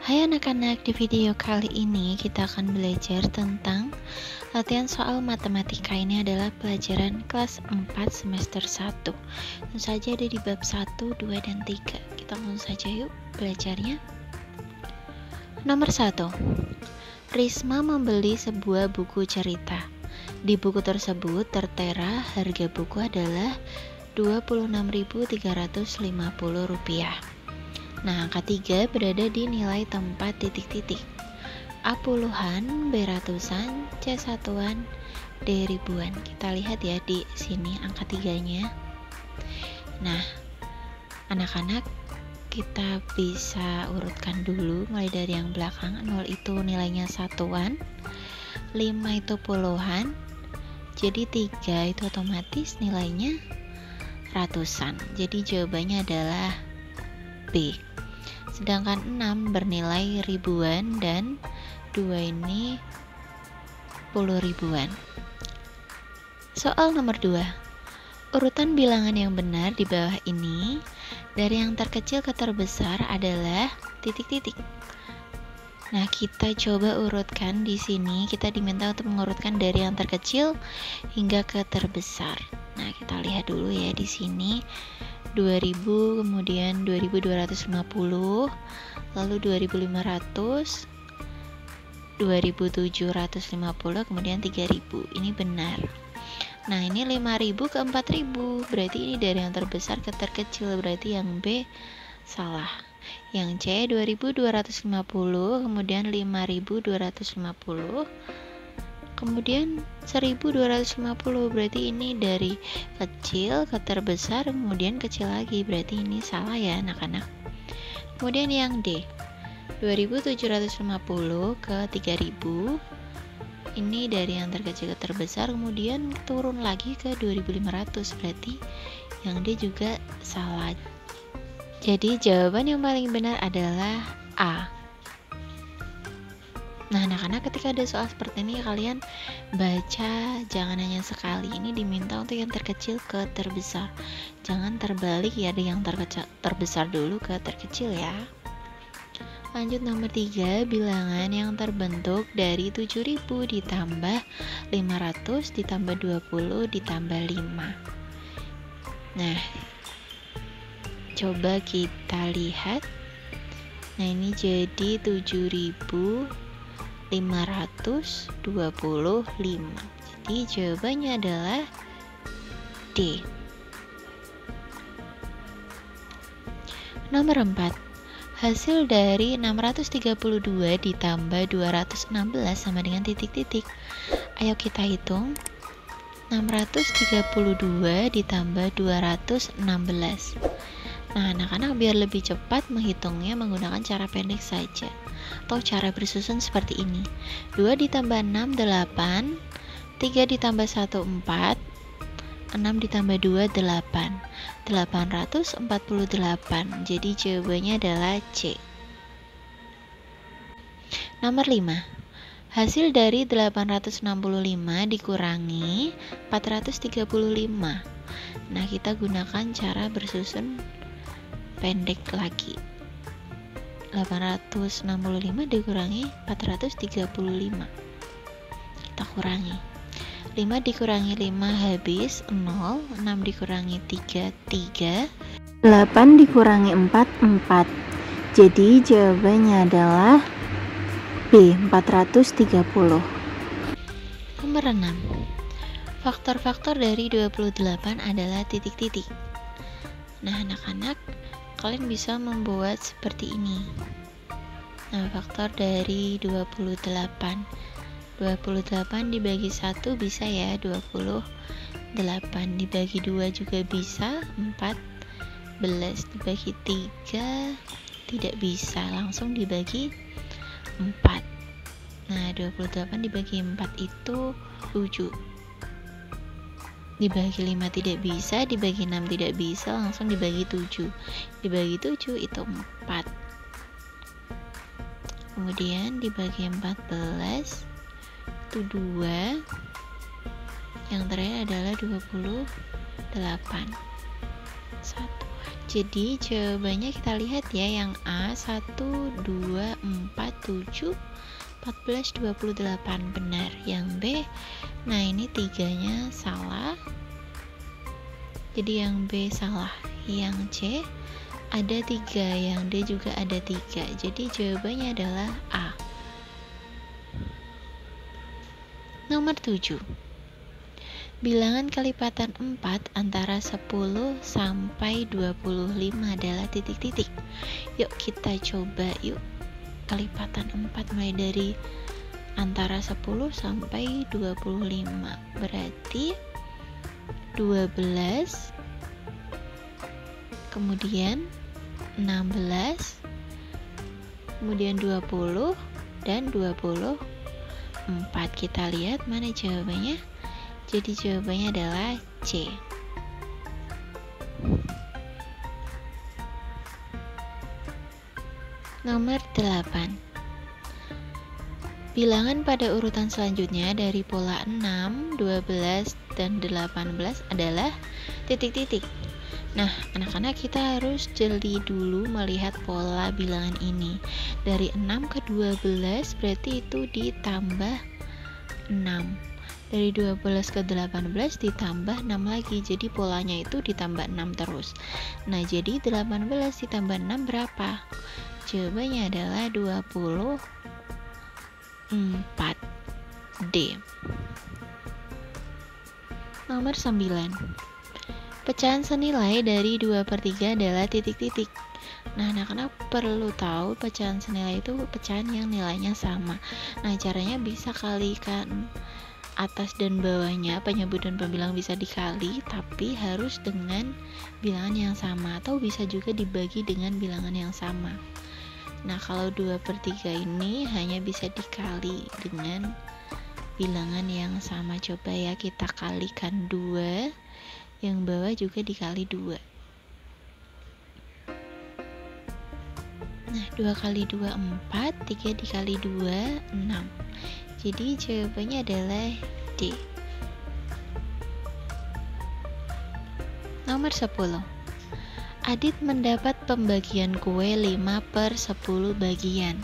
Hai anak-anak, di video kali ini kita akan belajar tentang latihan soal matematika. Ini adalah pelajaran kelas 4 semester 1. Tentu saja ada di bab 1, 2, dan 3. Kita langsung saja yuk belajarnya. Nomor 1. Risma membeli sebuah buku cerita. Di buku tersebut tertera harga buku adalah Rp26.350. Nah, angka 3 berada di nilai tempat titik-titik. A puluhan, B ratusan, C satuan, D ribuan. Kita lihat ya di sini angka 3-nya. Nah, anak-anak kita bisa urutkan dulu mulai dari yang belakang. 0 itu nilainya satuan, 5 itu puluhan, jadi 3 itu otomatis nilainya ratusan. Jadi jawabannya adalah B. Sedangkan 6 bernilai ribuan dan 2 ini puluh ribuan. Soal nomor 2. Urutan bilangan yang benar di bawah ini dari yang terkecil ke terbesar adalah titik-titik. Nah, kita coba urutkan di sini. Kita diminta untuk mengurutkan dari yang terkecil hingga ke terbesar. Nah, kita lihat dulu ya di sini. 2000, kemudian 2250, lalu 2500, 2750, kemudian 3000. Ini benar. Nah, ini 5000 ke 4000, berarti ini dari yang terbesar ke terkecil, berarti yang B salah. Yang C 2250, kemudian 5250, kemudian 1250, berarti ini dari kecil ke terbesar, kemudian kecil lagi, berarti ini salah ya anak-anak. Kemudian yang D 2750 ke 3000, ini dari yang terkecil ke terbesar, kemudian turun lagi ke 2500, berarti yang D juga salah. Jadi jawaban yang paling benar adalah A. Nah, anak-anak ketika ada soal seperti ini kalian baca jangan hanya sekali. Ini diminta untuk yang terkecil ke terbesar. Jangan terbalik ya, ada yang terbesar dulu ke terkecil ya. Lanjut nomor 3, bilangan yang terbentuk dari 7000 ditambah 500 ditambah 20 ditambah 5. Nah, coba kita lihat. Nah, ini jadi 7525. Jadi jawabannya adalah D. Nomor 4. Hasil dari 632 ditambah 216 sama dengan titik-titik. Ayo kita hitung. 632 ditambah 216. Nah, anak-anak biar lebih cepat menghitungnya menggunakan cara pendek saja atau cara bersusun seperti ini. 2 ditambah 6 8, 3 ditambah 1 4, 6 ditambah 2 8, 848. Jadi jawabannya adalah C. Nomor 5. Hasil dari 865 dikurangi 435. Nah, kita gunakan cara bersusun pendek lagi. 865 dikurangi 435. Kita kurangi. 5 dikurangi 5 habis 0, 6 dikurangi 3 3, 8 dikurangi 4 4. Jadi jawabannya adalah B 430. Nomor 6. Faktor-faktor dari 28 adalah titik-titik. Nah, anak-anak kalian bisa membuat seperti ini. Nah, faktor dari 28 dibagi 1 bisa ya, 28 dibagi 2 juga bisa, 14 dibagi 3 tidak bisa, langsung dibagi 4. Nah, 28 dibagi 4 itu 7. Dibagi 5 tidak bisa, dibagi 6 tidak bisa, langsung dibagi 7. Dibagi 7 itu 4. Kemudian dibagi 14 itu 2. Yang terakhir adalah 28. 1. Jadi jawabannya kita lihat ya, yang A 1, 2, 4, 7, 14, 28 benar. Yang B, nah ini 3-nya salah, jadi yang B salah. Yang C ada 3, yang D juga ada 3, jadi jawabannya adalah A. Nomor 7. Bilangan kelipatan 4 antara 10 sampai 25 adalah titik-titik. Yuk kita coba yuk. Kelipatan 4 mulai dari antara 10 sampai 25. Berarti 12, kemudian 16, kemudian 20 dan 24. Kita lihat mana jawabannya. Jadi jawabannya adalah C. Nomor 8. Bilangan pada urutan selanjutnya dari pola 6, 12, dan 18 adalah titik-titik. Nah, anak-anak kita harus jeli dulu melihat pola bilangan ini. Dari 6 ke 12 berarti itu ditambah 6. Dari 12 ke 18 ditambah 6 lagi, jadi polanya itu ditambah 6 terus. Nah, jadi 18 ditambah 6 berapa? Jawabannya adalah 24. D. Nomor 9. Pecahan senilai dari 2/3 adalah titik-titik. Nah, anak-anak perlu tahu pecahan senilai itu pecahan yang nilainya sama. Nah, caranya bisa kalikan atas dan bawahnya, penyebut dan pembilang bisa dikali, tapi harus dengan bilangan yang sama, atau bisa juga dibagi dengan bilangan yang sama. Nah, kalau 2/3 ini hanya bisa dikali dengan bilangan yang sama. Coba ya, kita kalikan 2, yang bawah juga dikali 2. Nah, 2 kali 2 4, 3 dikali 2 6. Jadi jawabannya adalah D. Nomor 10. Adit mendapat pembagian kue 5/10 bagian.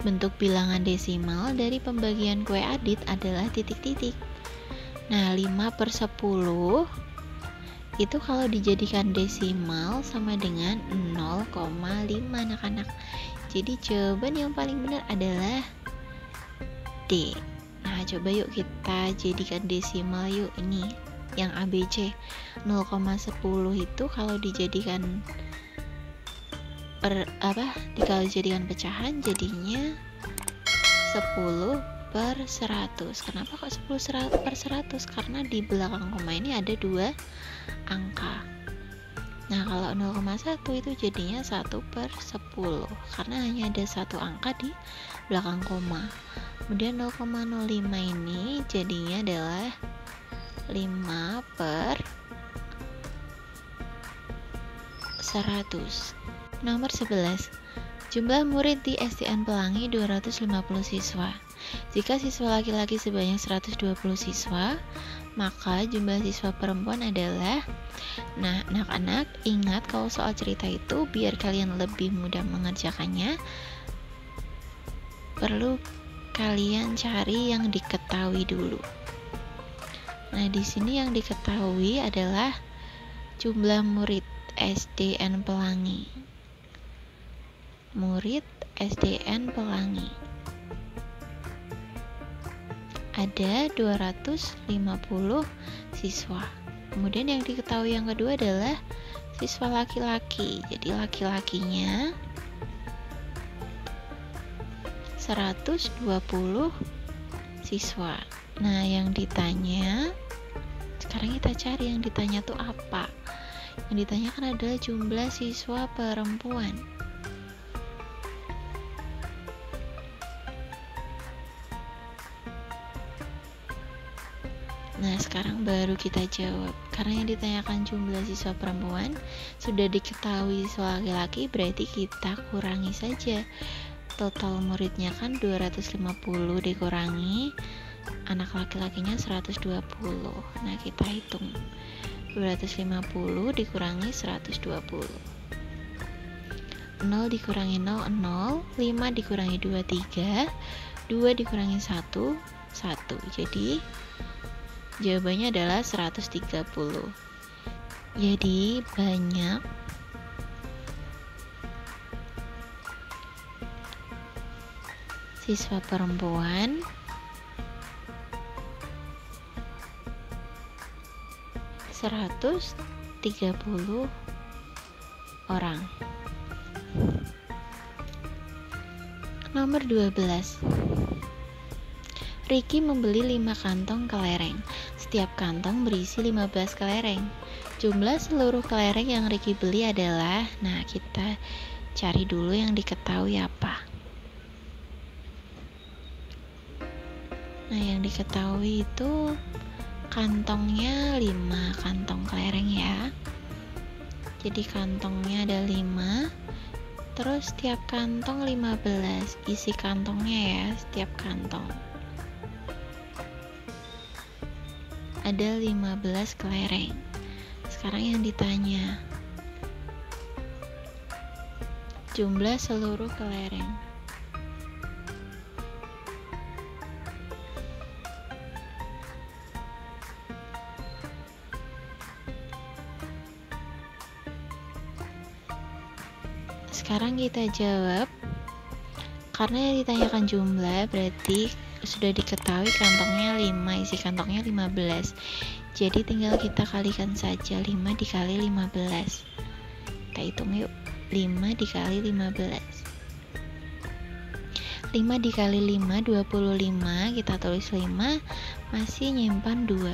Bentuk bilangan desimal dari pembagian kue Adit adalah titik-titik. Nah, 5/10 itu kalau dijadikan desimal sama dengan 0,5 anak-anak. Jadi jawaban yang paling benar adalah D. Nah, coba yuk kita jadikan desimal yuk. Ini yang ABC 0,10 itu kalau dijadikan dijadikan pecahan jadinya 10/100. Kenapa kok 10/100? Karena di belakang koma ini ada 2 angka. Nah, kalau 0,1 itu jadinya 1/10 karena hanya ada 1 angka di belakang koma. Kemudian 0,05 ini jadinya adalah 5/100. Nomor 11. Jumlah murid di SDN Pelangi 250 siswa. Jika siswa laki-laki sebanyak 120 siswa, maka jumlah siswa perempuan adalah. Nah, anak-anak ingat kalau soal cerita itu biar kalian lebih mudah mengerjakannya, perlu kalian cari yang diketahui dulu. Nah, di sini yang diketahui adalah jumlah murid SDN Pelangi. Murid SDN Pelangi ada 250 siswa. Kemudian yang diketahui yang kedua adalah siswa laki-laki. Jadi laki-lakinya 120 siswa. Nah, yang ditanya, sekarang kita cari yang ditanya tuh apa. Yang ditanyakan adalah jumlah siswa perempuan. Nah, sekarang baru kita jawab. Karena yang ditanyakan jumlah siswa perempuan sudah diketahui siswa laki-laki, berarti kita kurangi saja. Total muridnya kan 250 dikurangi anak laki-lakinya 120. Nah, kita hitung 250 dikurangi 120. 0 dikurangi 0, 0, 5 dikurangi 2, 3, 2 dikurangi 1, 1. Jadi jawabannya adalah 130. Jadi banyak siswa perempuan (130 orang). Nomor 12. Ricky membeli 5 kantong kelereng. Setiap kantong berisi 15 kelereng. Jumlah seluruh kelereng yang Ricky beli adalah, nah kita cari dulu yang diketahui apa. Nah, yang diketahui itu kantongnya 5 kantong kelereng ya. Jadi kantongnya ada 5. Terus setiap kantong 15. Isi kantongnya ya, setiap kantong ada 15 kelereng. Sekarang yang ditanya jumlah seluruh kelereng. Sekarang kita jawab. Karena yang ditanyakan jumlah berarti sudah diketahui kantongnya 5, isi kantongnya 15. Jadi tinggal kita kalikan saja 5 dikali 15. Kita hitung yuk. 5 dikali 15. 5 dikali 5 25. Kita tulis 5, masih nyimpan 2.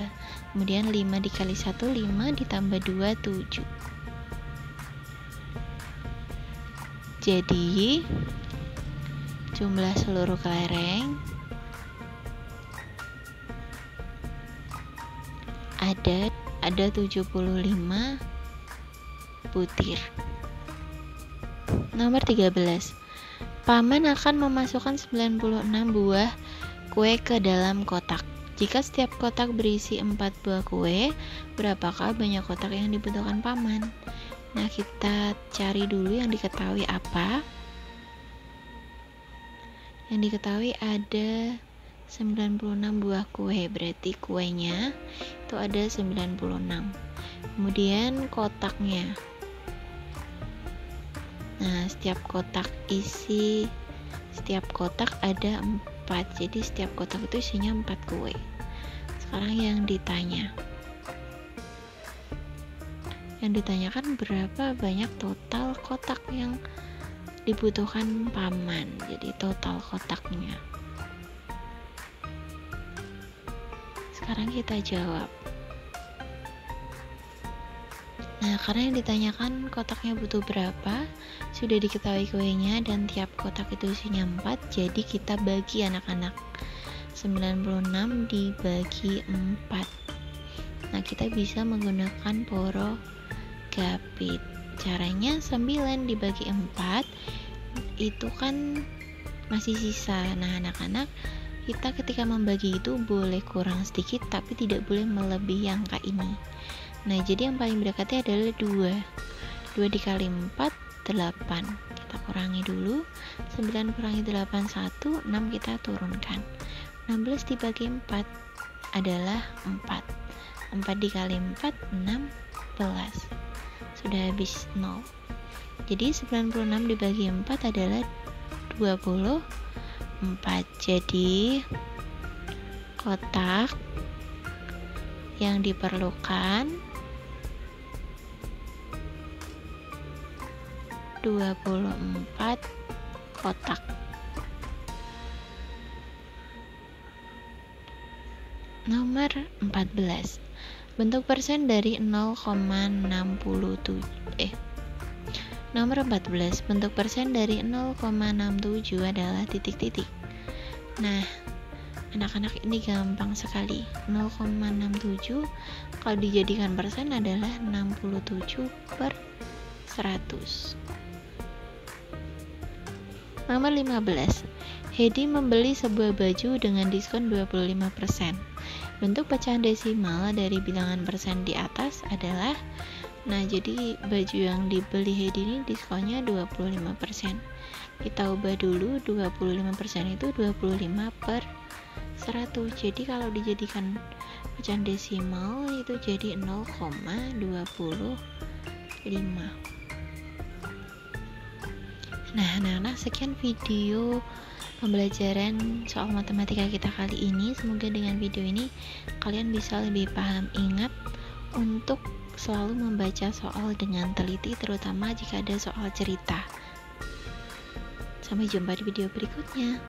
Kemudian 5 dikali 1 5 ditambah 2 7. Jadi jumlah seluruh kelereng ada 75 butir. Nomor 13. Paman akan memasukkan 96 buah kue ke dalam kotak. Jika setiap kotak berisi 4 buah kue, berapakah banyak kotak yang dibutuhkan paman? Nah, kita cari dulu yang diketahui apa. Yang diketahui ada 96 buah kue, berarti kuenya itu ada 96. Kemudian kotaknya. Nah, setiap kotak ada 4. Jadi setiap kotak itu isinya 4 kue. Sekarang yang ditanya. Yang ditanyakan berapa banyak total kotak yang dibutuhkan paman. Jadi total kotaknya. Sekarang kita jawab. Nah, karena yang ditanyakan kotaknya butuh berapa, sudah diketahui kuenya dan tiap kotak itu isinya 4, jadi kita bagi anak-anak. 96 dibagi 4. Nah, kita bisa menggunakan poro gapit. Caranya 9 dibagi 4 itu kan masih sisa. Nah, anak-anak, kita ketika membagi itu boleh kurang sedikit tapi tidak boleh melebihi angka ini. Nah, jadi yang paling berdekatnya adalah 2. 2 dikali 4 8. Kita kurangi dulu. 9 kurangi 8 1. 6 kita turunkan. 16 dibagi 4 adalah 4. 4 dikali 4 16. Sudah habis 0. Jadi 96 dibagi 4 adalah 24. Jadi kotak yang diperlukan 24 kotak. Nomor 14. Bentuk persen dari 0,67. Nomor 14. Bentuk persen dari 0,67 adalah titik-titik. Nah, anak-anak ini gampang sekali. 0,67 kalau dijadikan persen adalah 67/100. Nomor 15. Hedi membeli sebuah baju dengan diskon 25%. Bentuk pecahan desimal dari bilangan persen di atas adalah Nah, jadi baju yang dibeli Heidi ini diskonnya 25%. Kita ubah dulu, 25% itu 25 per 100. Jadi kalau dijadikan pecahan desimal itu jadi 0,25. Nah, anak-anak, sekian video pembelajaran soal matematika kita kali ini. Semoga dengan video ini kalian bisa lebih paham. Ingat untuk selalu membaca soal dengan teliti, terutama jika ada soal cerita. Sampai jumpa di video berikutnya.